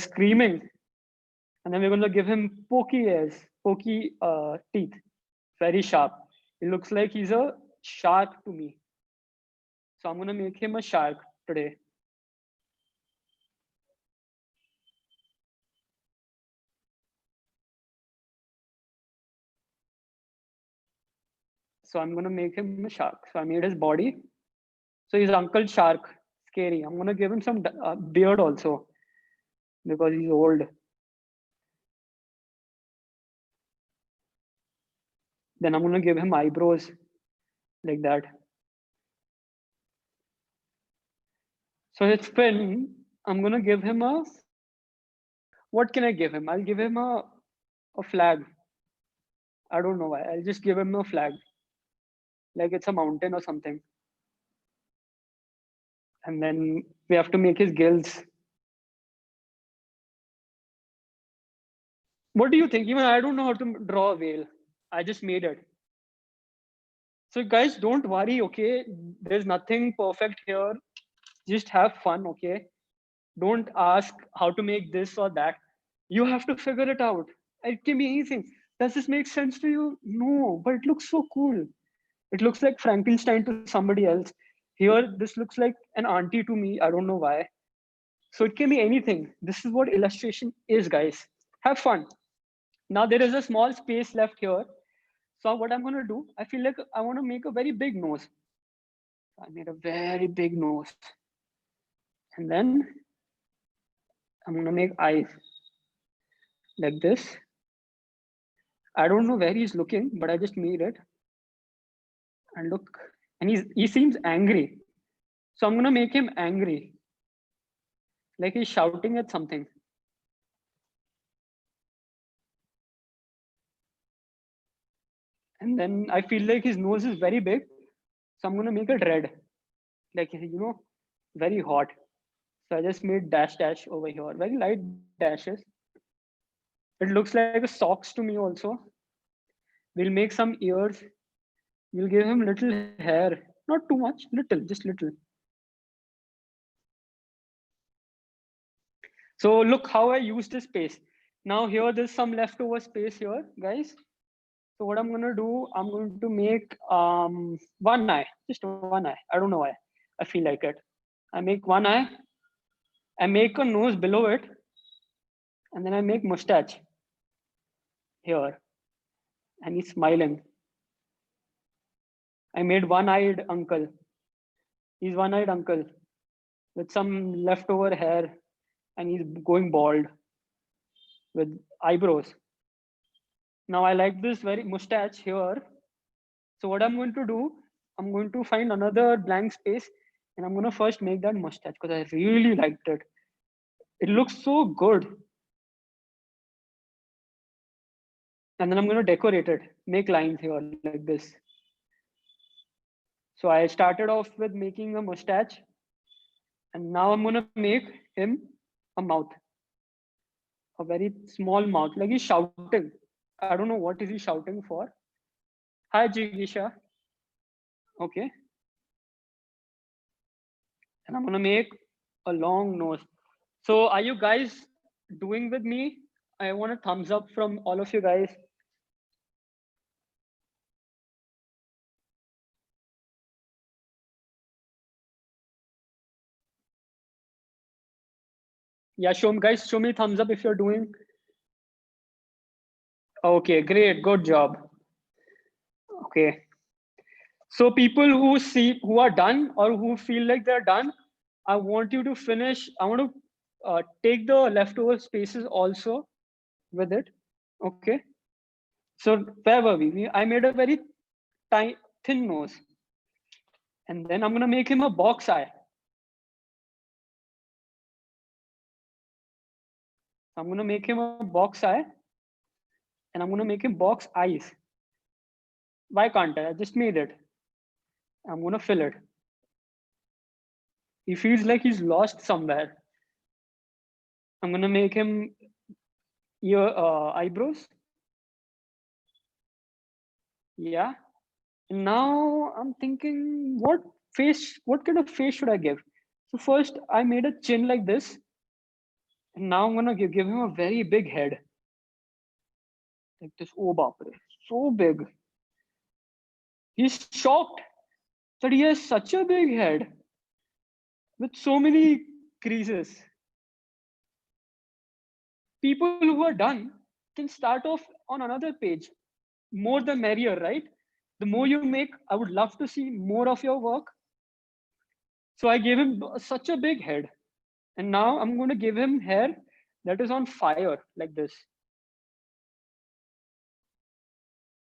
screaming. And then we're going to give him pokey ears, pokey teeth, very sharp. It looks like he's a shark to me. So I'm going to make him a shark today. So I'm going to make him a shark. So I made his body. So he's Uncle Shark, scary. I'm going to give him some beard also because he's old. Then I'm going to give him eyebrows like that. So his fin, I'm going to give him a, what can I give him? I'll give him a flag. I don't know why. I'll just give him a flag. Like it's a mountain or something. And then we have to make his gills. What do you think? Even I don't know how to draw a whale. I just made it. So guys, don't worry, okay? There's nothing perfect here. Just have fun, okay? Don't ask how to make this or that. You have to figure it out. It can be anything. Does this make sense to you? No, but it looks so cool. It looks like Frankenstein to somebody else. Here, this looks like an auntie to me. I don't know why. So it can be anything. This is what illustration is, guys. Have fun. Now there is a small space left here. So what I'm going to do, I feel like I want to make a very big nose. I made a very big nose. And then I'm going to make eyes like this. I don't know where he's looking, but I just made it. And look, and he seems angry. So I'm going to make him angry. Like he's shouting at something. And then I feel like his nose is very big. So I'm going to make it red. Like, very hot. So I just made dash dash over here. Very light dashes. It looks like a socks to me also. We'll make some ears. We'll give him little hair. Not too much, little, just little. So look how I used this space. Now here there's some leftover space here, guys. So what I'm gonna do, I'm going to make one eye, just one eye. I don't know why. I feel like it. I make one eye. I make a nose below it, and then I make mustache here, and he's smiling. I made one-eyed uncle. He's one-eyed uncle with some leftover hair, and he's going bald with eyebrows. Now I like this very mustache here. So what I'm going to do, I'm going to find another blank space, and I'm going to first make that mustache because I really liked it. It looks so good. And then I'm going to decorate it, make lines here like this. So I started off with making a mustache, and now I'm going to make him a mouth, a very small mouth, like he's shouting. I don't know what is he shouting for. Hi, Jigisha. Okay. And I'm going to make a long nose. So are you guys doing with me? I want a thumbs up from all of you guys. Yeah, guys, show me thumbs up if you're doing. Okay, great, good job. Okay. So people who are done or who feel like they're done, I want you to finish. I want to take the leftover spaces also with it. Okay. So where were we? I made a very tiny, thin nose. And then I'm going to make him a box eye. I'm going to make him a box eye. And I'm going to make him box eyes. Why can't I? I just made it. I'm going to fill it. He feels like he's lost somewhere. I'm going to make him eyebrows. Yeah. And now I'm thinking, what kind of face should I give? So first I made a chin like this. And now I'm gonna give him a very big head. Like this. Oh, bapre. So big. He's shocked that he has such a big head with so many creases. People who are done can start off on another page. More the merrier, right? The more you make, I would love to see more of your work. So I gave him such a big head. And now I'm going to give him hair that is on fire, like this.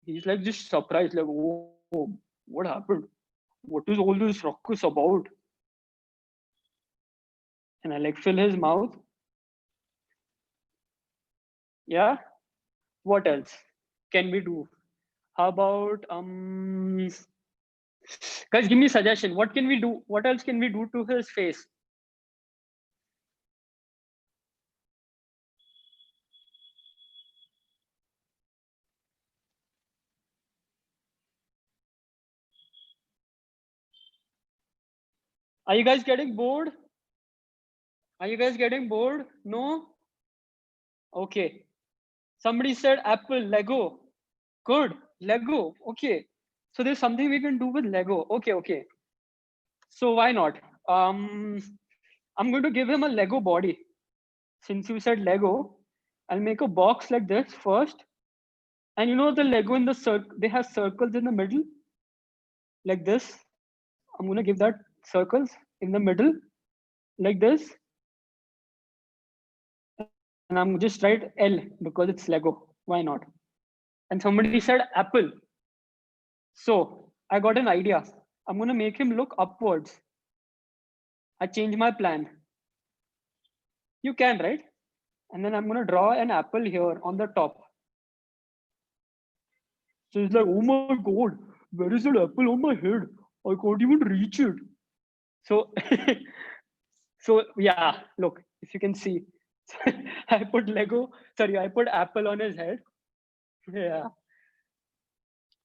He's like just surprised, like, oh, what happened? What is all this ruckus about? And I like fill his mouth. Yeah. What else can we do? How about guys, give me a suggestion. What can we do? What else can we do to his face? Are you guys getting bored? Are you guys getting bored? No? Okay. Somebody said Apple, Lego. Good. Lego. Okay. So there's something we can do with Lego. Okay, okay. So why not? Um, I'm going to give him a Lego body. Since you said Lego, I'll make a box like this first. And you know the Lego in the circle, they have circles in the middle, like this. I'm going to give that circles in the middle, like this. And I'm just write L because it's Lego. Why not? And somebody said Apple. So I got an idea. I'm going to make him look upwards. I change my plan. You can, right? And then I'm going to draw an apple here on the top. So it's like, oh my God, where is that apple on my head? I can't even reach it. So, so yeah, look, if you can see, I put Lego, sorry, I put apple on his head. Yeah.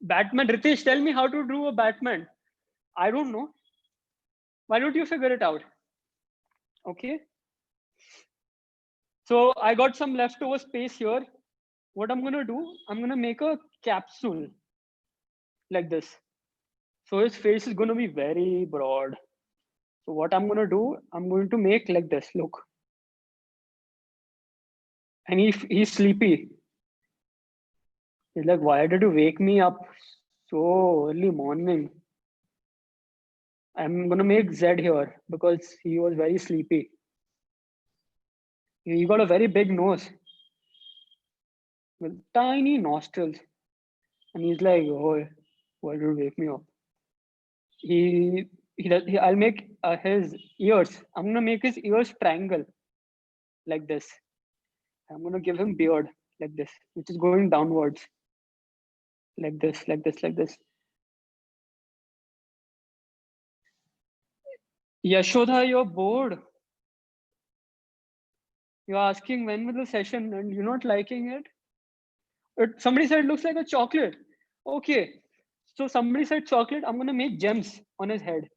Batman, Ritesh, tell me how to draw a Batman. I don't know. Why don't you figure it out? Okay. So I got some leftover space here. What I'm going to do, I'm going to make a capsule like this. So his face is going to be very broad. So what I'm going to do, I'm going to make like this, look. And he's sleepy. He's like, why did you wake me up so early morning? I'm going to make Z here because he was very sleepy. He got a very big nose with tiny nostrils. And he's like, oh, why did you wake me up? I'll make his ears. I'm going to make his ears triangle like this. I'm going to give him beard like this, which is going downwards. Like this, like this, like this. Yashodha, you're bored. You're asking when will the session and you're not liking it? Somebody said it looks like a chocolate. Okay. So somebody said chocolate. I'm gonna make gems on his head.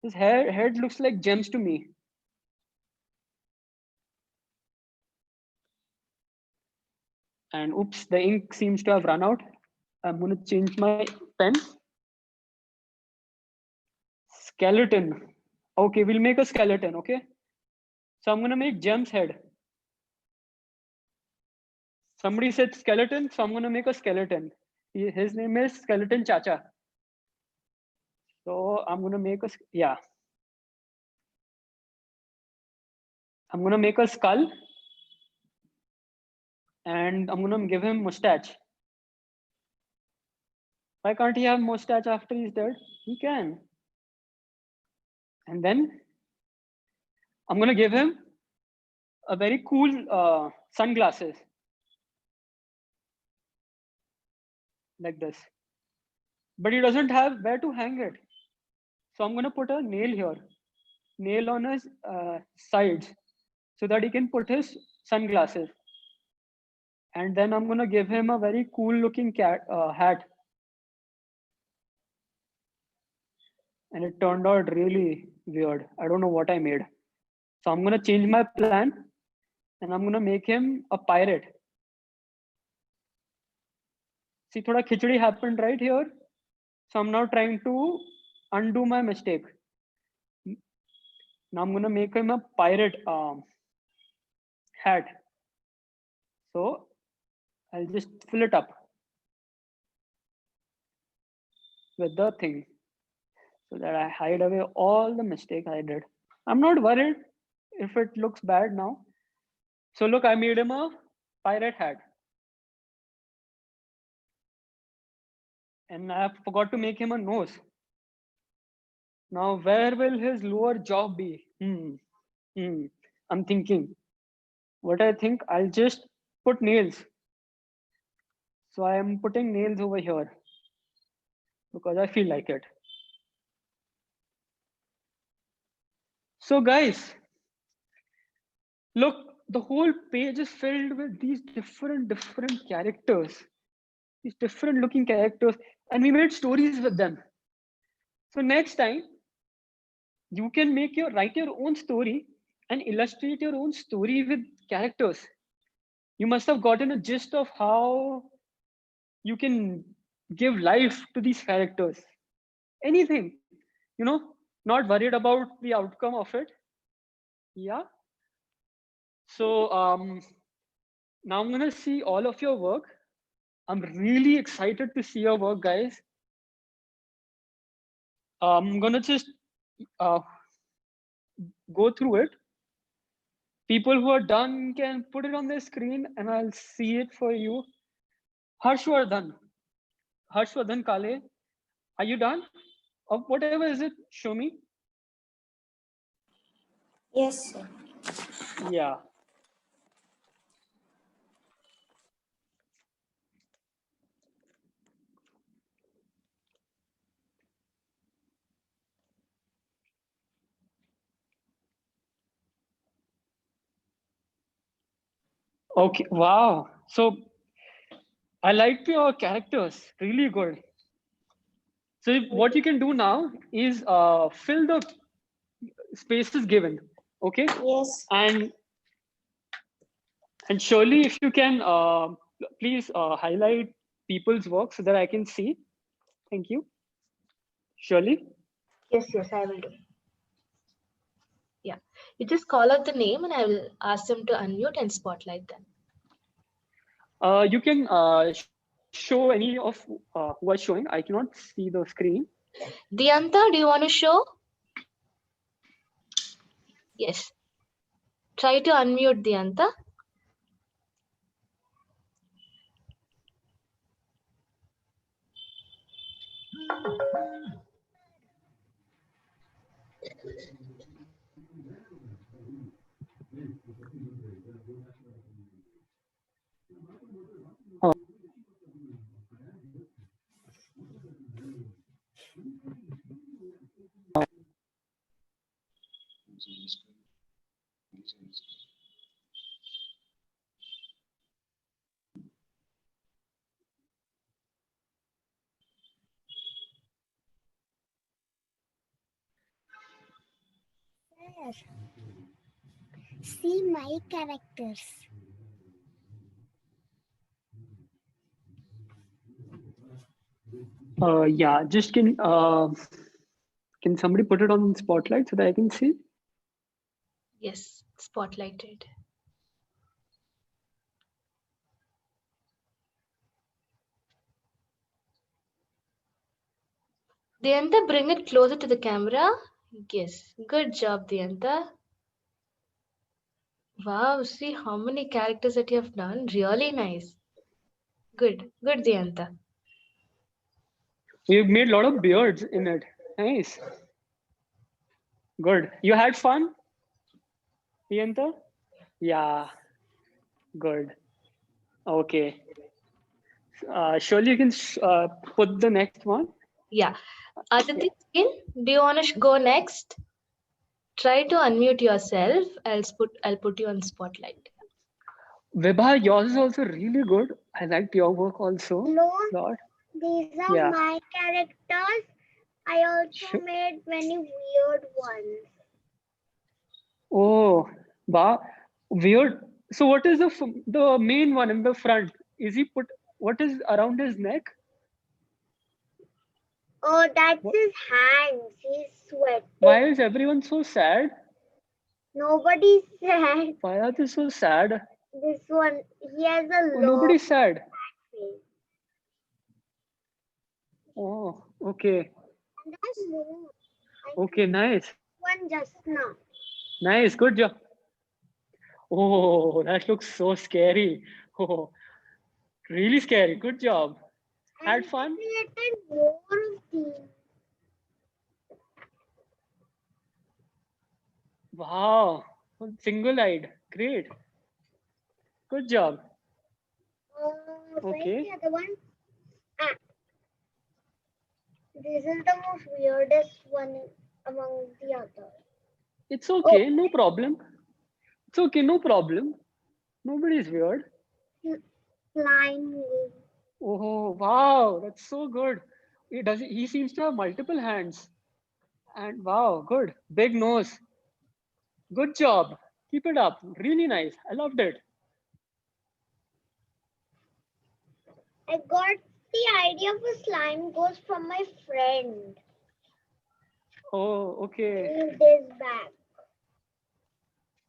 His head looks like gems to me. And oops, the ink seems to have run out. I'm gonna change my pen. Skeleton. Okay, we'll make a skeleton, okay? So I'm gonna make gems head. Somebody said skeleton, so I'm gonna make a skeleton. His name is Skeleton Chacha. So I'm gonna make yeah. I'm gonna make a skull and I'm gonna give him mustache. Why can't he have mustache after he's dead? He can. And then I'm gonna give him a very cool sunglasses like this. But he doesn't have where to hang it. So I'm gonna put a nail here, nail on his sides, so that he can put his sunglasses. And then I'm gonna give him a very cool looking hat. And it turned out really weird. I don't know what I made. So I'm gonna change my plan. and I'm gonna make him a pirate. See, thoda khichdi happened right here. So I'm now trying to undo my mistake. Now I'm gonna make him a pirate hat. So I'll just fill it up with the thing so that I hide away all the mistake I did. I'm not worried if it looks bad now. So look, I made him a pirate hat. And I forgot to make him a nose. Now, where will his lower jaw be? I'm thinking. What I think, I'll just put nails. So I am putting nails over here because I feel like it. So guys, look, the whole page is filled with these different characters, these different looking characters, and we made stories with them. So next time, you can write your own story and illustrate your own story with characters. You must have gotten a gist of how you can give life to these characters. Anything, not worried about the outcome of it. Yeah. So now I'm gonna see all of your work. I'm really excited to see your work, guys. I'm gonna just go through it. People who are done can put it on their screen and I'll see it for you. Harshvardhan Kale, are you done? Or whatever is it, show me. Yes, sir. Yeah. Okay, wow. So I like your characters, really good. So what you can do now is fill the spaces given, okay? Yes. And surely if you can please highlight people's work so that I can see. Thank you. Surely. Yes, I will do. Yeah, you just call out the name and I will ask them to unmute and spotlight them. You can show any of who are showing. I cannot see the screen. Dianta, do you want to show? Yes. Try to unmute Dianta. See my characters. Yeah, just can somebody put it on spotlight so that I can see? Yes, spotlighted. Dianta, bring it closer to the camera. Yes, good job, Dianta. Wow, see how many characters that you have done. Really nice. Good, Dianta. You've made a lot of beards in it. Nice. Good. You had fun, Priyanka? Yeah. Good. Okay. Surely you can put the next one. Yeah. Aditi, do you want to go next? Try to unmute yourself. I'll put you on spotlight. Vibha, yours is also really good. I liked your work also. No, Lord. these are my characters. I also made many weird ones. Oh, wow. Weird. So what is the main one in the front? Is he put, what is around his neck? Oh, that's What? his hands. He's sweating. Why is everyone so sad? Nobody's sad. Why are they so sad? This one, he has a Oh, long nobody's sad. face. Oh, okay. And there's more. Okay, nice. One just now. Nice, good job. Oh, that looks so scary. Oh, really scary. Good job. Had And fun? he created more of these. Wow. Single-eyed. Great. Good job. Where's Okay. the other one? Ah. This is the most weirdest one among the others. It's okay. No problem. It's okay. No problem. Nobody's weird. Flying. Oh, wow. That's so good. He seems to have multiple hands. And wow, good. Big nose. Good job. Keep it up. Really nice. I loved it. I got the idea of a slime ghost from my friend. Oh, okay. Few days back.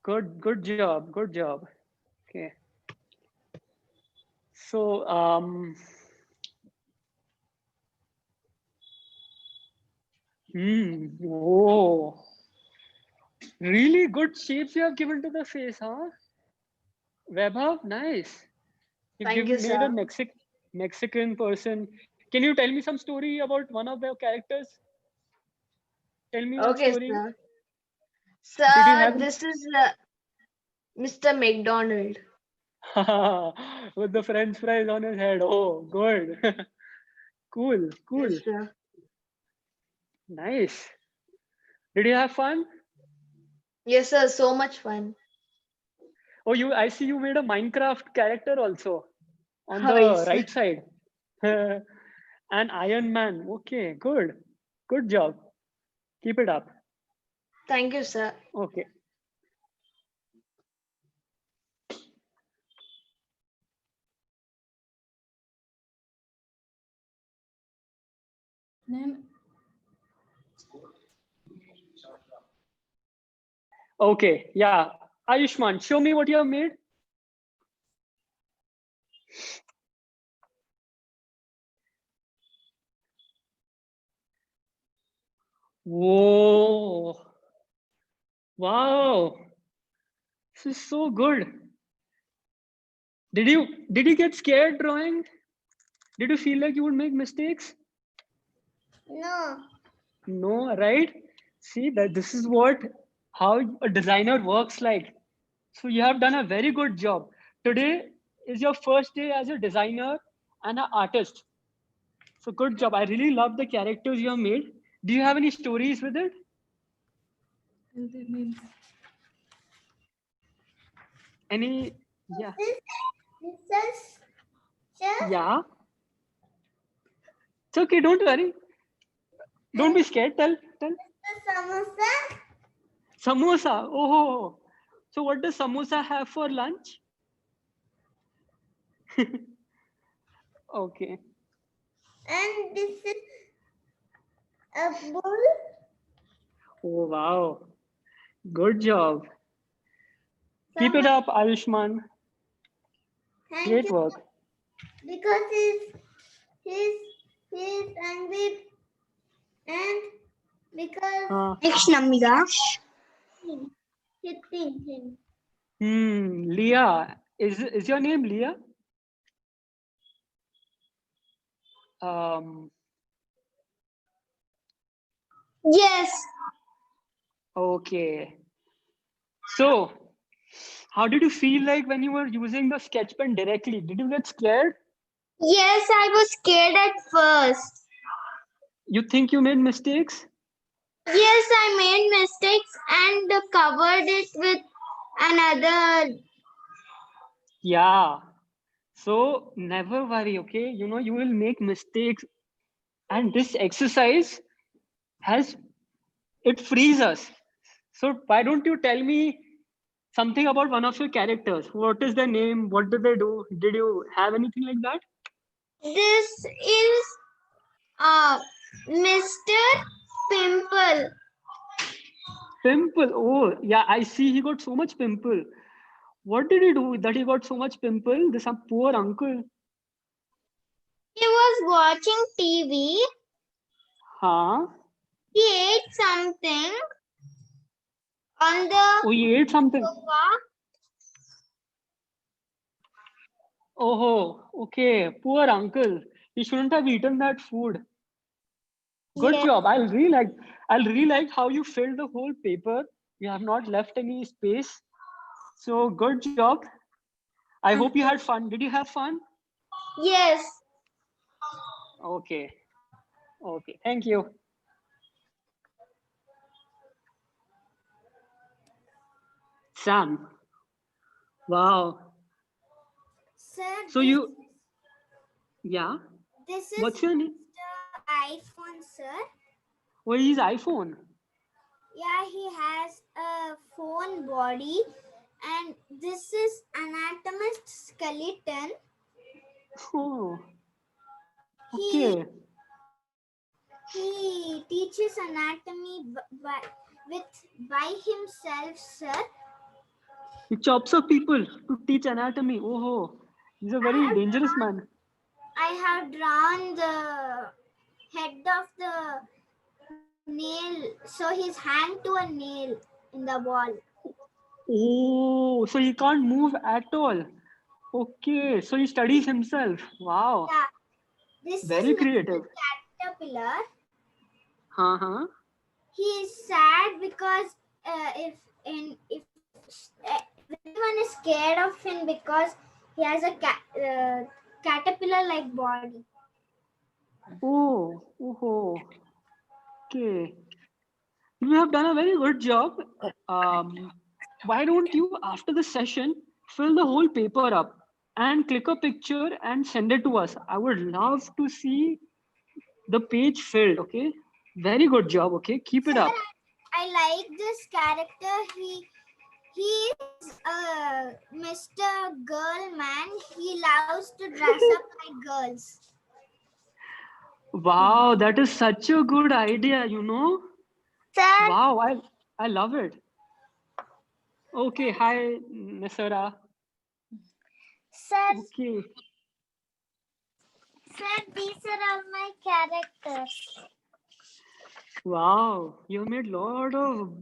Good job. Good job. Okay. So, oh, really good shapes you have given to the face, huh? Vaibhav, nice. Thank you, Made sir. a Mexican person. Can you tell me some story about one of the characters? Tell me one Okay, story. sir. Did you Sir, have this is Mr. McDonald. with the French fries on his head? Oh, good. Cool. Yes, sir. Nice. Did you have fun? Yes, sir. So much fun. Oh, I see you made a Minecraft character also on Oh, the yes, sir. right side. An Iron Man. Okay, good. Good job. Keep it up. Thank you, sir. Okay. Okay, yeah. Ayushman, show me what you have made. Whoa. Wow. This is so good. Did you get scared drawing? Did you feel like you would make mistakes? No. No, right? See that this is how a designer works like. So you have done a very good job. Today is your first day as a designer and an artist. So good job. I really love the characters you have made. Do you have any stories with it? Any? Yeah. This is just Yeah. It's okay. Don't worry. Don't be scared. Tell. the samosa. Samosa. Oh. So what does samosa have for lunch? Okay. And this is a bull. Oh wow. Good job. Keep it up, Ayushman. Thank Great you. work. Because he's angry and because Next, Namika. hitting him. Leah. Is your name Leah? Yes. Okay. So, how did you feel like when you were using the sketch pen directly? Did you get scared? Yes, I was scared at first. You think you made mistakes? Yes, I made mistakes and covered it with another. Yeah. So never worry, okay? You know, you will make mistakes. And this exercise it frees us. So why don't you tell me something about one of your characters. What is their name? What do they do? Did you have anything like that? This is Mr. Pimple. Pimple. Oh, yeah, I see he got so much pimple. What did he do that he got so much pimple? This some poor uncle. He was watching TV. Huh? He ate something on the Oh, he ate something. sofa. Oh, okay. Poor uncle. He shouldn't have eaten that food. Good Yeah. job. I'll really like how you filled the whole paper. You have not left any space. So good job. I hope you had fun. Did you have fun? Yes. Okay. Okay. Thank you. Sam. Wow. Sir, So you, yeah. this is What's your name? the iPhone, sir. What is iPhone? Yeah, he has a phone body, and this is anatomist skeleton. Oh. He Okay. he teaches anatomy by himself, sir. He chops up people to teach anatomy. Oh, he's a very dangerous man. I have drawn the head of the nail, so he's hanged to a nail in the wall. Oh, so he can't move at all. Okay, so he studies himself. Wow, Yeah, this very is creative. Mr. Caterpillar. Uh-huh. He is sad because if everyone is scared of him because he has a caterpillar-like body. Oh, oh, okay. You have done a very good job. Why don't you, after the session, fill the whole paper up and click a picture and send it to us? I would love to see the page filled. Okay, very good job. Okay, keep it Sir, up. I like this character. He is a Mr. Girl man. He loves to dress up like girls. Wow, that is such a good idea, you know? Sir, Wow, I love it. Okay, hi, Nisara. sir, Okay. sir, these are all my characters. Wow, you made a lot of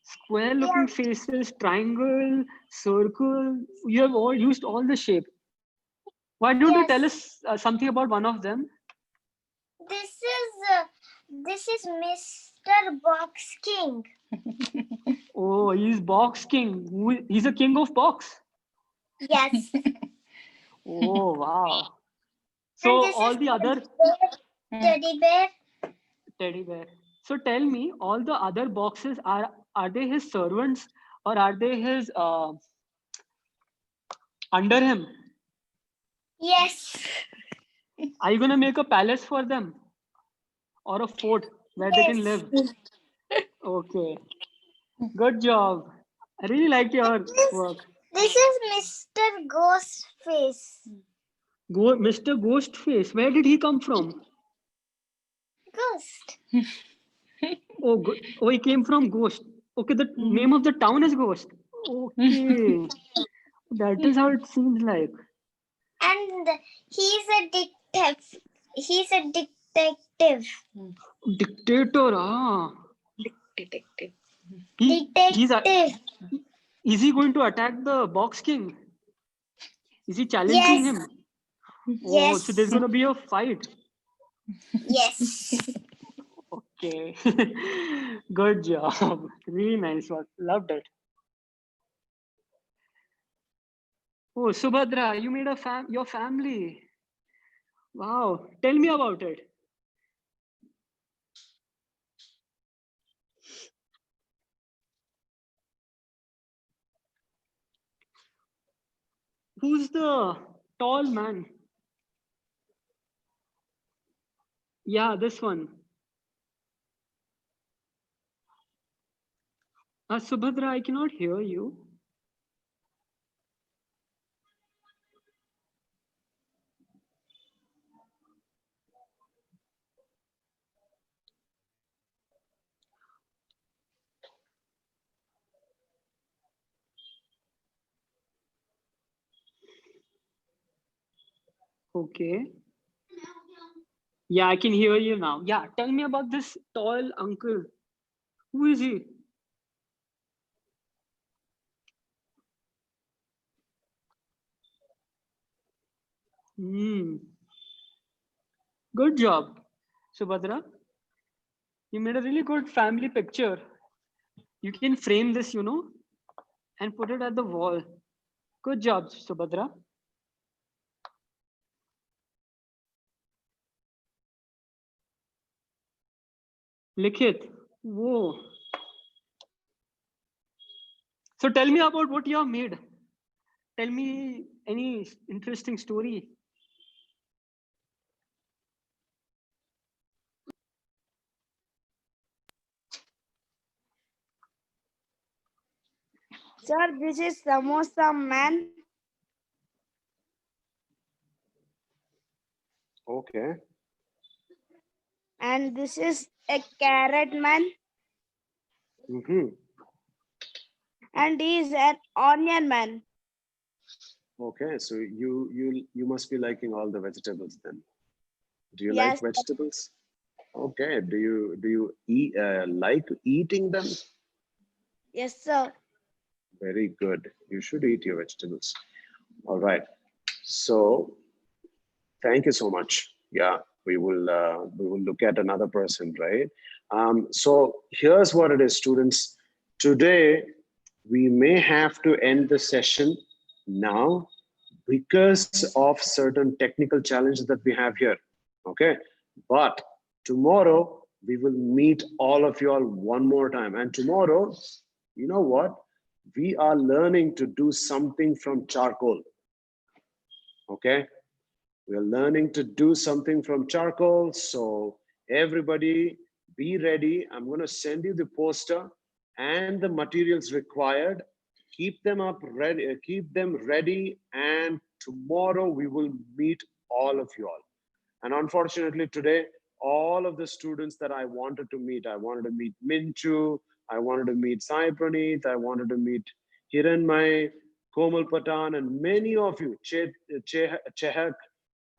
square looking faces, triangle, circle. You have all used all the shape. Why don't you tell us something about one of them? This is Mr. Box King. Oh, he's Box King. He's a king of box. Yes. Oh, wow. And So this all is the other Teddy Bear. teddy bear. So tell me, all the other boxes are they his servants or are they his under him? Yes. Are you gonna make a palace for them or a fort where they can live? Okay, good job. I really like your work. This is Mr. Ghostface. Mr. Ghostface. Where did he come from? Ghost. Oh, he came from Ghost. Okay, the name of the town is Ghost. Okay, that is how it seems like. And he's a detective. He's a detective. Dictator. Ah, Detective. he's Detective. is he going to attack the Box King? Is he challenging Yes. him? Oh, so Yes. there's gonna be a fight. Yes. Okay. Good job. Really nice work. Loved it. Oh, Subhadra, you made your family. Wow. Tell me about it. Who's the tall man? Yeah, this one. Subhadra, I cannot hear you. Okay. Yeah, I can hear you now. Yeah, tell me about this tall uncle. Who is he? Hmm. Good job, Subhadra. You made a really good family picture. You can frame this, and put it at the wall. Good job, Subhadra. Likhit. Whoa. So tell me about what you have made. Tell me any interesting story. Sir, this is Samosa Man. Okay. And this is a Carrot Man. Mm-hmm. And he is an Onion Man. Okay. So you must be liking all the vegetables then. Do you like Yes, vegetables? Okay. Do you eat like eating them? yes, sir. Very good. You should eat your vegetables. All right. So thank you so much. Yeah, we will look at another person, right? So here's what it is, students. Today we may have to end the session now because of certain technical challenges that we have here. Okay, but tomorrow we will meet all of you all one more time, and tomorrow, you know what? We are learning to do something from charcoal. Okay, we are learning to do something from charcoal. So everybody be ready. I'm going to send you the poster and the materials required. Keep them up ready, keep them ready. And tomorrow we will meet all of you all. And unfortunately today, all of the students that I wanted to meet Minchu, I wanted to meet Sai Praneeth, I wanted to meet Hiranmay, Komal Patan, and many of you, Chehak,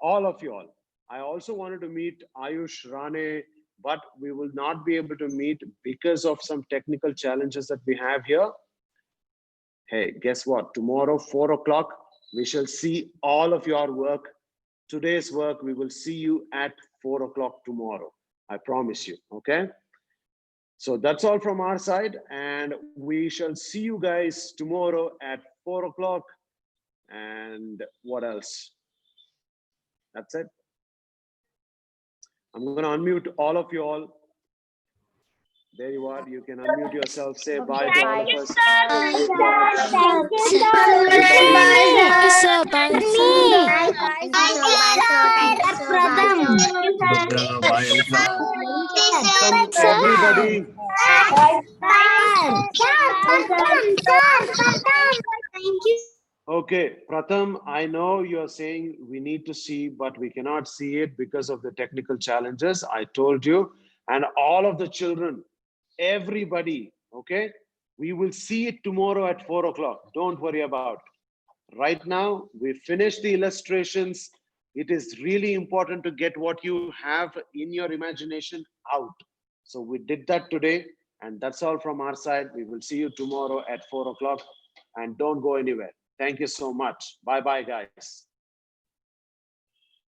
all of you all. I also wanted to meet Ayush Rane, but we will not be able to meet because of some technical challenges that we have here. Hey, guess what? Tomorrow, 4 o'clock, we shall see all of your work. Today's work, we will see you at 4 o'clock tomorrow. I promise you, okay? So that's all from our side, and we shall see you guys tomorrow at 4 o'clock. And what else? That's it. I'm going to unmute all of you all. There you are. You can unmute yourself. Say bye to all of us. Thank you, Sir, bye, Everybody. Thank you. Okay, Pratham, I know you're saying we need to see, but we cannot see it because of the technical challenges. I told you, and all of the children, everybody, okay? We will see it tomorrow at 4 o'clock. Don't worry about it. Right now, we finished the illustrations. It is really important to get what you have in your imagination out. So we did that today, and that's all from our side. We will see you tomorrow at 4 o'clock, and don't go anywhere. Thank you so much. Bye-bye, guys.